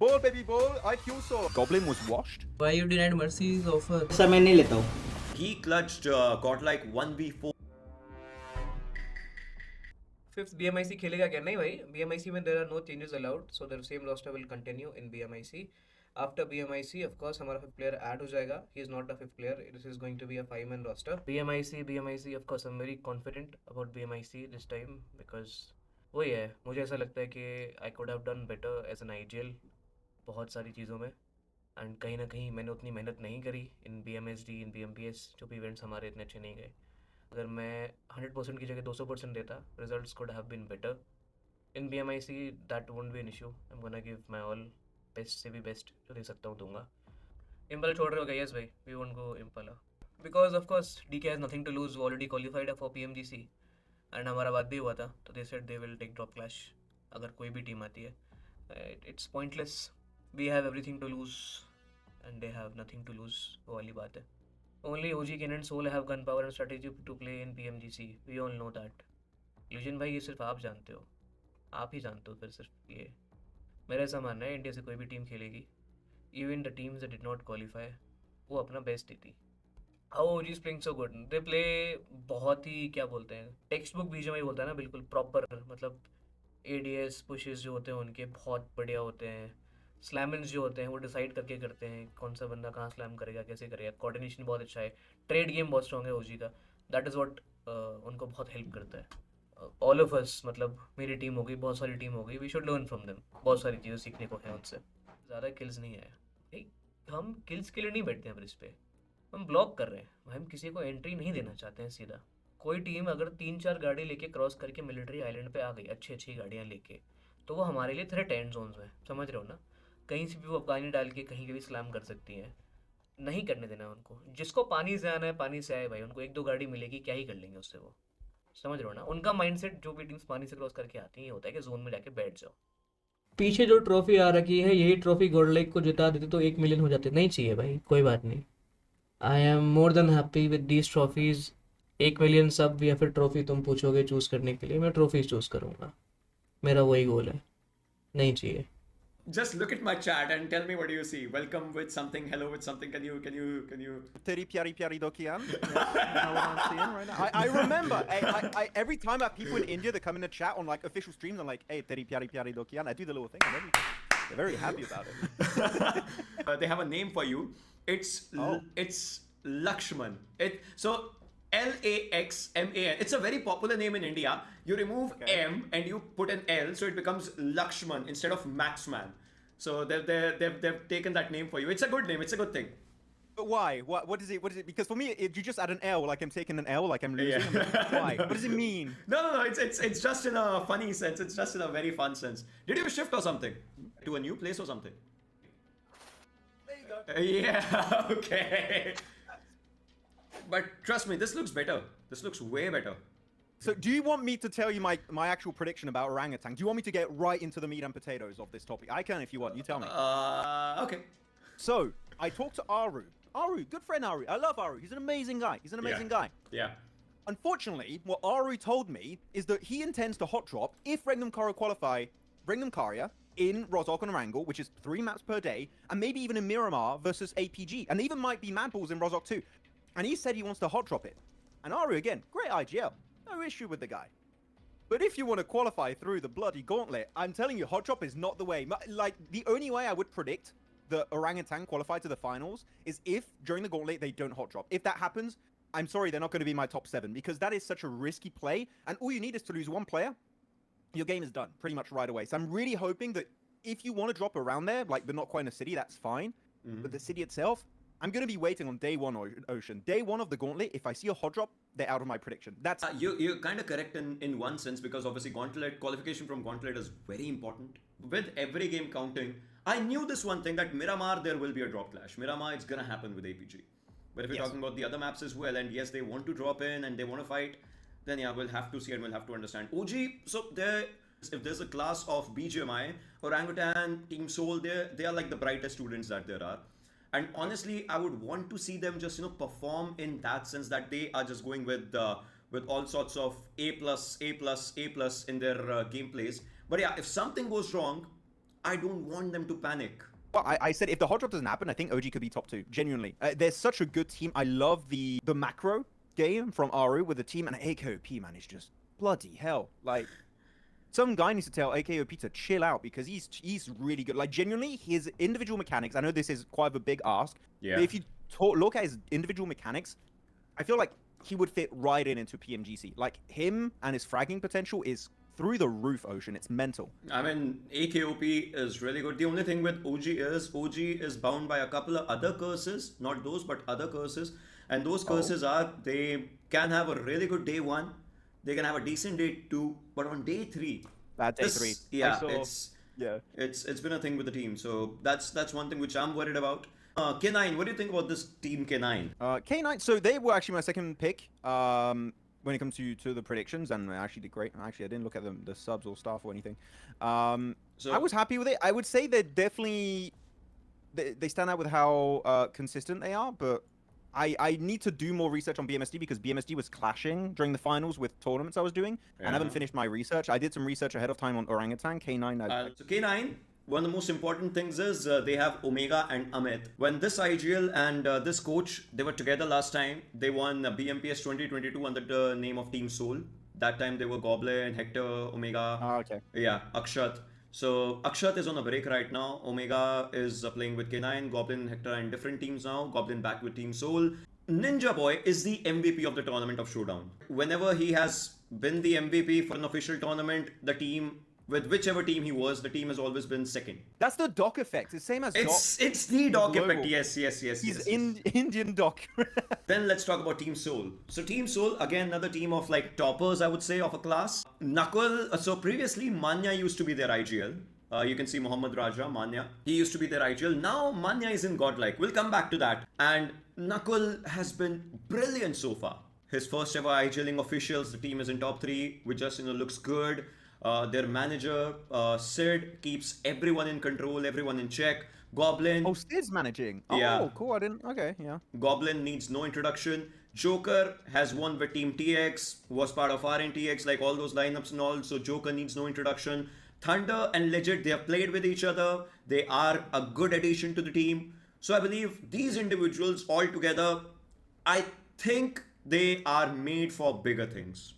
Ball, baby, ball. IQ saw. Goblin was washed. Why you denied Mercy's offer? Sir मैं नहीं लेता हूँ. He clutched godlike 1v4. Fifth BMIC खेलेगा क्या? नहीं भाई, BMIC में there are no changes allowed, so the same roster will continue in BMIC. After BMIC, of course, हमारा fifth player add हो जाएगा. He is not a fifth player. This is going to be a 5-man roster. BMIC, of course, I'm very confident about BMIC this time because वही है. मुझे ऐसा लगता है कि I could have done better as an IGL बहुत सारी चीज़ों में, एंड कहीं ना कहीं मैंने उतनी मेहनत नहीं करी इन BMSD, इन BMPS, जो भी इवेंट्स हमारे इतने अच्छे नहीं गए. अगर मैं 100% की जगह 200% देता, results could have been better. In BMIC that won't be an issue. I am gonna give my all, best से भी बेस्ट जो दे सकता हूँ दूंगा. इम्पला छोड़ रहे हो क्या? यस भाई, we won't go Impala because of course DK has nothing to lose. Already qualified for PMGC and हमारा बात भी हुआ था, तो they said they will take drop clash अगर कोई भी टीम आती है. It's pointless. We have everything to lose and they have nothing to lose. वो वाली बात है. Only OG Ken and Soul have gunpower and strategy to play in PMGC. We all know that. Legend भाई, ये सिर्फ आप जानते हो. आप ही जानते हो फिर सिर्फ ये. मेरा ऐसा मानना है, इंडिया से कोई भी टीम खेलेगी, even the teams that did not qualify, वो अपना बेस्ट देती. How OG is playing so good? They play बहुत ही, क्या बोलते हैं, टेक्स्ट बुक BGMI बोलता है ना, बिल्कुल प्रॉपर. मतलब ADS पुशेस जो होते हैं उनके बहुत बढ़िया होते हैं. स्लैमन्स जो होते हैं वो डिसाइड करके करते हैं कौन सा बंदा कहाँ स्लैम करेगा, कैसे करेगा. कोऑर्डिनेशन बहुत अच्छा है. ट्रेड गेम बहुत स्ट्रॉन्ग है ओजी का. दैट इज़ व्हाट उनको बहुत हेल्प करता है. ऑल ऑफ अस, मतलब मेरी टीम हो गई, बहुत सारी टीम हो गई, we should learn from them. बहुत सारी चीज़ें सीखने को है उनसे. ज़्यादा किल्स नहीं है भाई, हम किल्स के लिए नहीं बैठते हैं ब्रिज पे, हम ब्लॉक कर रहे हैं. हम किसी को एंट्री नहीं देना चाहते हैं सीधा. कोई टीम अगर 3-4 गाड़ी लेके क्रॉस करके मिलिट्री आइलैंड पे आ गई, अच्छी गाड़ियाँ लेके, तो वो हमारे लिए थ्रेट एंड जोन्स में, समझ रहे हो ना. कहीं से भी वो पानी डाल के कहीं के भी स्लैम कर सकती हैं. नहीं करने देना उनको. जिसको पानी से आना है पानी से आए भाई. उनको 1-2 गाड़ी मिलेगी, क्या ही कर लेंगे उससे वो, समझ रहे हो ना. उनका माइंडसेट जो भी टीम्स पानी से क्रॉस करके आती हैं होता है कि जोन में जाके बैठ जाओ. पीछे जो ट्रॉफी आ रखी है, यही ट्रॉफी गोल्ड को जिता देते तो 1 मिलियन हो जाते. नहीं चाहिए भाई, कोई बात नहीं. I am more than happy with these trophies. 1 million सब या फिर ट्रॉफी तुम पूछोगे चूज़ करने के लिए, मैं ट्रॉफी चूज़ करूँगा. मेरा वही गोल है. नहीं चाहिए. Just look at my chat and tell me what do you see. Welcome with something, hello with something. Can you? Teri pyari pyari dokian. You know what I'm seeing right now? I remember. I every time people in India that come in the chat on like official streams, I'm like, hey, teri pyari pyari dokian. I do the little thing and everything. They're very happy about it. They have a name for you. It's Lakshman. So LAXMAN. It's a very popular name in India. You remove M and you put an L, so it becomes Lakshman instead of Maxman. So they've taken that name for you. It's a good name. It's a good thing. But why? What is it? What is it? Because for me, you just add an L, like I'm taking an L, like I'm losing. Yeah. Like, why? What does it mean? No. It's just in a funny sense. It's just in a very fun sense. Did you shift or something to a new place or something? There you go. Yeah. Okay. But trust me, this looks better. This looks way better. So do you want me to tell you my actual prediction about Orangutan? Do you want me to get right into the meat and potatoes of this topic? I can if you want. You tell me. Okay. So I talked to Aru. Aru, good friend Aru. I love Aru. He's an amazing guy. He's an amazing guy. Yeah. Unfortunately, what Aru told me is that he intends to hot drop if Regnum Kara qualify Regnum Karia in Rozhok and Orangle, which is 3 maps per day, and maybe even in Miramar versus APG, and even might be Mad Balls in Rozhok too. And he said he wants to hot drop it. And Aru, again, great IGL. No issue with the guy. But if you want to qualify through the bloody gauntlet, I'm telling you, hot drop is not the way. Like, the only way I would predict the Orangutan qualify to the finals is if, during the gauntlet, they don't hot drop. If that happens, I'm sorry, they're not going to be my top 7, because that is such a risky play. And all you need is to lose 1 player. Your game is done pretty much right away. So I'm really hoping that if you want to drop around there, like, but not quite in a city, that's fine. But the city itself, I'm going to be waiting on day 1 Ocean. Day 1 of the gauntlet, if I see a hot drop, they're out of my prediction. That's you're kind of correct in one sense, because obviously gauntlet qualification from gauntlet is very important. With every game counting, I knew this one thing, that Miramar there will be a drop clash. Miramar, it's gonna happen with APG. But if you're talking about the other maps as well, and yes, they want to drop in and they want to fight, then yeah, we'll have to see and we'll have to understand. OG, so if there's a class of BGMI, Orangutan, Team Soul, they are like the brightest students that there are. And honestly, I would want to see them just, perform in that sense, that they are just going with all sorts of A+ in their gameplays. But yeah, if something goes wrong, I don't want them to panic. Well, I said if the hot drop doesn't happen, I think OG could be top 2. Genuinely, there's such a good team. I love the macro game from Aru with the team, and AKOP, man, is just bloody hell. Like, some guy needs to tell AKOP to chill out because he's really good. Like, genuinely, his individual mechanics. I know this is quite a big ask. Yeah. But if you look at his individual mechanics, I feel like he would fit right into PMGC. Like, him and his fragging potential is through the roof, Ocean. It's mental. I mean, AKOP is really good. The only thing with OG is bound by a couple of other curses, not those, but other curses. And those curses are, they can have a really good day 1, they can have a decent day 2, but on day 3, Bad day 3. Yeah, Yeah. it's been a thing with the team. So that's one thing which I'm worried about. K9, what do you think about this team K9? K9, so they were actually my second pick when it comes to the predictions, and they actually did great. Actually, I didn't look at the subs or stuff or anything. So I was happy with it. I would say they're definitely, they stand out with how consistent they are, but I need to do more research on BMSD because BMSD was clashing during the finals with tournaments I was doing. I haven't finished my research. I did some research ahead of time on Orangutan. K9. So K9, one of the most important things is they have Omega and Amit. When this IGL and this coach, they were together last time. They won BMPS 2022 under the name of Team Soul. That time they were Goblin, Hector, Omega. Okay. Yeah, Akshat. So Akshat is on a break right now. Omega is playing with K9. Goblin and Hector are in different teams now. Goblin back with Team Soul. Ninja Boy is the MVP of the tournament of Showdown. Whenever he has been the MVP for an official tournament, the team, with whichever team he was, the team has always been second. That's the Doc effect. It's same as It's the Doc global. effect. Yes. He's Indian Doc. Then let's talk about Team Soul. So Team Soul, again, another team of like toppers, I would say, of a class. Knuckle, so previously Manya used to be their IGL. You can see Muhammad Raja, Manya. He used to be their IGL. Now Manya is in Godlike. We'll come back to that. And Knuckle has been brilliant so far. His first ever IGLing officials, the team is in top 3, which just, looks good. Their manager, Sid, keeps everyone in control, everyone in check. Goblin. Oh, Sid's managing. Yeah. Oh, cool. I didn't. Okay, yeah. Goblin needs no introduction. Joker has won with Team TX, was part of RNTX, like all those lineups and all. So Joker needs no introduction. Thunder and Legit, they have played with each other. They are a good addition to the team. So I believe these individuals all together, I think they are made for bigger things.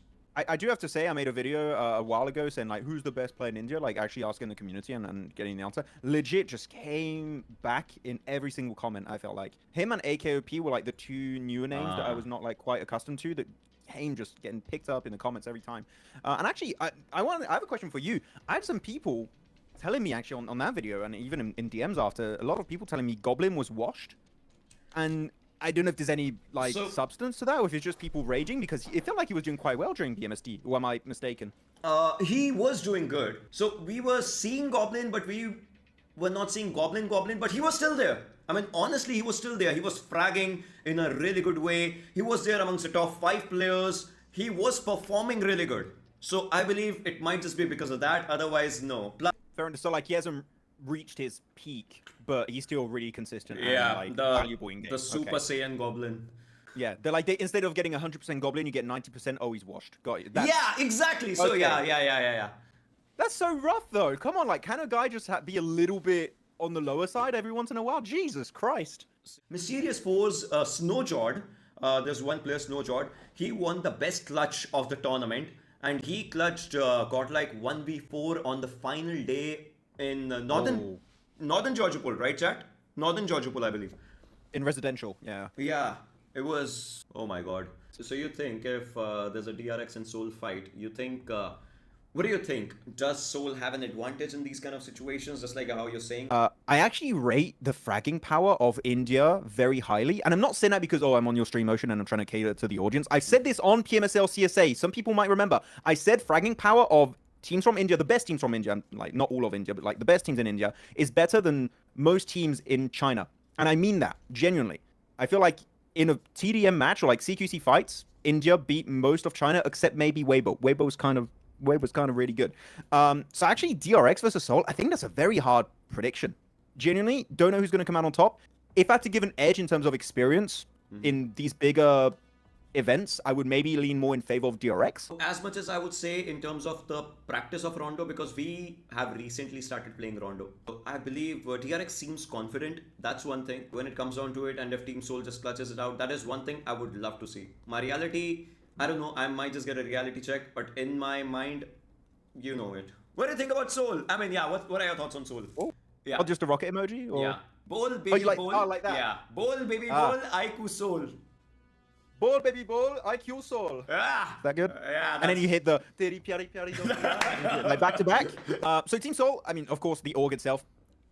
I do have to say, I made a video a while ago saying, like, who's the best player in India? Like, actually asking the community and getting the answer. Legit just came back in every single comment, I felt like. Him and AKOP were, like, the 2 newer names that I was not, like, quite accustomed to that came just getting picked up in the comments every time. And actually, I have a question for you. I had some people telling me, actually, on that video, and even in DMs after, a lot of people telling me Goblin was washed. And I don't know if there's any substance to that, or if it's just people raging, because it felt like he was doing quite well during BMSD. Or am I mistaken? He was doing good. So we were seeing Goblin, but we were not seeing Goblin, but he was still there. I mean, honestly, he was still there. He was fragging in a really good way. He was there amongst the top 5 players. He was performing really good. So I believe it might just be because of that. Otherwise, no. Fair enough. So, like, he hasn't reached his peak, but he's still really consistent. Yeah, and, like, valuable in game. The Super Saiyan Goblin. Yeah, they're like, instead of getting 100% Goblin, you get 90%. Oh, he's washed. Got it. Yeah, exactly. So okay. Yeah. That's so rough, though. Come on, like, can a guy just be a little bit on the lower side every once in a while? Jesus Christ. Mysterious Foes, Snowjord. There's one player, Snowjord. He won the best clutch of the tournament, and he clutched Godlike 1v4 on the final day in Northern Georgia Pool, right, chat? Northern Georgia Pool, I believe. In residential, yeah. Yeah, it was. Oh my god. So you think if there's a DRX and Soul fight, you think? What do you think? Does Soul have an advantage in these kind of situations, just like how you're saying? I actually rate the fragging power of India very highly. And I'm not saying that because, I'm on your stream motion and I'm trying to cater to the audience. I said this on PMSL CSA. Some people might remember. I said fragging power of teams from India, the best teams from India, like not all of India, but like the best teams in India, is better than most teams in China. And I mean that, genuinely. I feel like in a TDM match or like CQC fights, India beat most of China except maybe Weibo. Weibo was kind of really good. So actually, DRX versus Soul, I think that's a very hard prediction. Genuinely, don't know who's going to come out on top. If I had to give an edge in terms of experience in these bigger events, I would maybe lean more in favor of DRX. As much as I would say in terms of the practice of Rondo, because we have recently started playing Rondo, I believe DRX seems confident. That's one thing. When it comes down to it, and if Team Soul just clutches it out, that is one thing I would love to see. My reality, I don't know, I might just get a reality check, but in my mind, you know it. What do you think about Soul? I mean, yeah, what are your thoughts on Soul? Oh, yeah. Or just a rocket emoji? Or... Yeah. Ball, baby, ball. Oh, like that? Yeah. Ball, baby, ball, Aiku Soul. Ball, baby, ball, IQ Soul. Ah! Is that good? Yeah. And then you hit the teri pyari pyari like back to back. So Team Soul, I mean, of course, the org itself,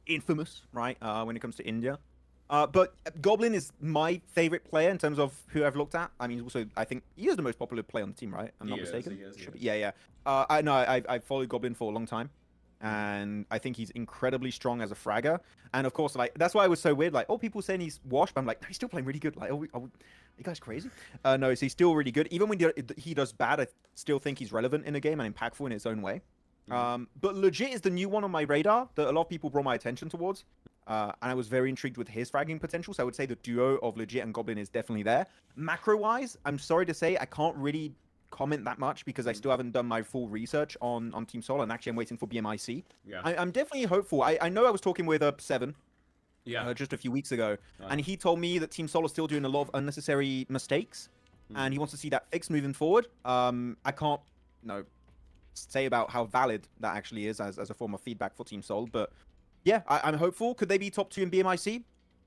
infamous, right? When it comes to India. But Goblin is my favorite player in terms of who I've looked at. I mean, also, I think he is the most popular player on the team, right? I'm not mistaken. He is. Yeah. I know. I've followed Goblin for a long time, and I think he's incredibly strong as a fragger. And of course, like that's why it was so weird. Like, oh, people saying he's washed, but I'm like, no, he's still playing really good. Like, are you guys crazy? No, so he's still really good. Even when he does bad, I still think he's relevant in the game and impactful in his own way. But legit is the new one on my radar that a lot of people brought my attention towards. And I was very intrigued with his fragging potential. So I would say the duo of Legit and Goblin is definitely there. Macro-wise, I'm sorry to say I can't really comment that much because I still haven't done my full research on Team Soul, and actually I'm waiting for BMIC. Yeah. I'm definitely hopeful. I know I was talking with Seven just a few weeks ago, and he told me that Team Soul is still doing a lot of unnecessary mistakes, and he wants to see that fixed moving forward. I can't say about how valid that actually is as a form of feedback for Team Soul, but yeah, I'm hopeful. Could they be top 2 in BMIC?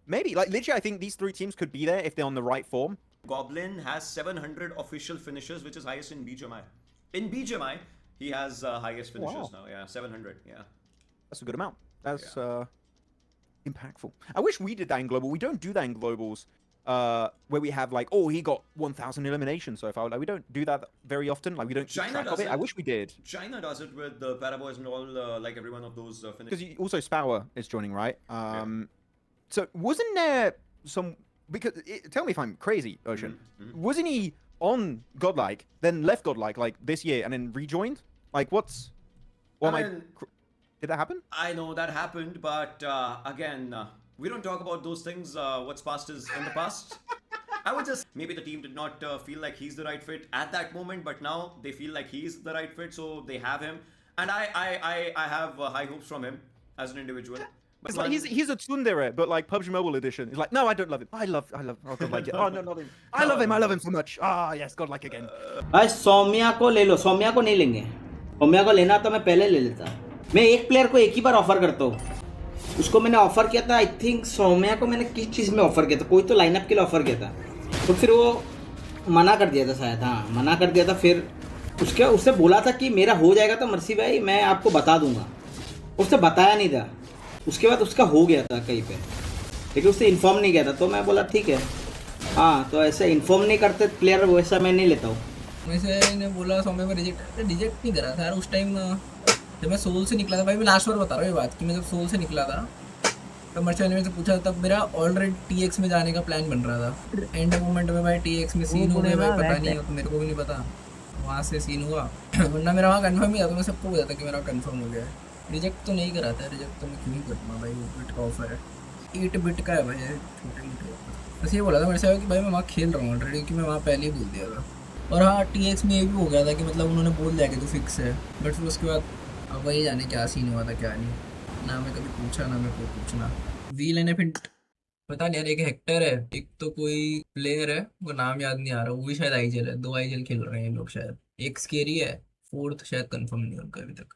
Maybe. Like, literally, I think these 3 teams could be there if they're on the right form. Goblin has 700 official finishes, which is highest in BGMI. In BGMI, he has highest finishes now. Yeah, 700. Yeah. That's a good amount. That's impactful. I wish we did that in Global. We don't do that in Globals, where we have like, oh, he got 1,000 eliminations so far. Like, we don't do that very often. Like, we don't keep track of it. I wish we did. China does it with the Paraboys and all, like every one of those finishes. Because also Spower is joining, right? So wasn't there some... Because tell me if I'm crazy, Ocean. Wasn't he on Godlike, then left Godlike like this year, and then rejoined? Like, what's? Well, did that happen? I know that happened, but again, we don't talk about those things. What's past is in the past. I would just maybe the team did not feel like he's the right fit at that moment, but now they feel like he's the right fit, so they have him, and I have high hopes from him as an individual. It's like he's a tsundere, but like PUBG Mobile Edition. He's like, no, I don't love him. I love oh, Godlike. Oh no, not him. I love him so much. Ah, yes, Godlike again. भाई सौम्या को ले लो, सौम्या को नहीं लेंगे. सौम्या को लेना तो मैं पहले ले लेता. मैं एक प्लेयर को एक ही बार ऑफर करता हूँ. उसको मैंने ऑफर किया था. आई थिंक सौम्या को मैंने किस चीज़ में ऑफर किया था. कोई तो लाइनअप के लिए ऑफर किया था. तो फिर वो मना कर दिया था शायद. हाँ, मना कर दिया था. फिर उससे बोला था कि मेरा हो जाएगा तो मर्सी भाई मैं आपको बता दूंगा. उससे बताया नहीं था. उसके बाद उसका हो गया था कहीं पे, लेकिन उससे इन्फॉर्म नहीं किया था. तो मैं बोला ठीक है. हाँ, तो ऐसे इन्फॉर्म नहीं करते प्लेयर, वैसा मैं नहीं लेता हूँ. वैसे ने बोला सौम्य को रिजेक्ट नहीं करा था यार उस टाइम जब मैं सोल से निकला था. भाई मैं लास्ट बार बता रहा हूँ ये बात कि मैं जब सोल से निकला था तो मर्चेंट ने मेरे से पूछा तब मेरा ऑलरेडी TX में जाने का प्लान बन रहा था. एंड मोमेंट में भाई TX में सीन हो गया. भाई पता नहीं है तो मेरे को भी नहीं पता वहाँ से सीन हुआ. वरना मेरा वहाँ कन्फर्म ही था. तो मैं सबको बोला था कि मेरा कन्फर्म हो गया है. रिजेक्ट तो नहीं करा था. रिजेक्ट तो मैं क्यों नहीं करूँगा भाई. वो बिट का ऑफर है, 8 बिट का है भाई, छोटे मोटे. बस ये बोला था मेरे से कि भाई मैं वहाँ खेल रहा हूँ ऑलरेडी, कि मैं वहाँ पहले ही बोल दिया था. और हाँ, TX में ये भी हो गया था कि मतलब उन्होंने बोल दिया कि तो फिक्स है. बट फिर उसके बाद अब वही जाने क्या सीन हुआ था क्या नहीं. ना मैं कभी पूछा ना मैं कोई पूछना. व्हील एंड फिर पता नहीं यार. एक हेक्टर है, एक तो कोई प्लेयर है, वो नाम याद नहीं आ रहा. वो भी शायद IGL है. 2 IGL खेल रहे हैं ये लोग शायद. एक स्केरी है, 4th शायद कंफर्म नहीं उनका अभी तक.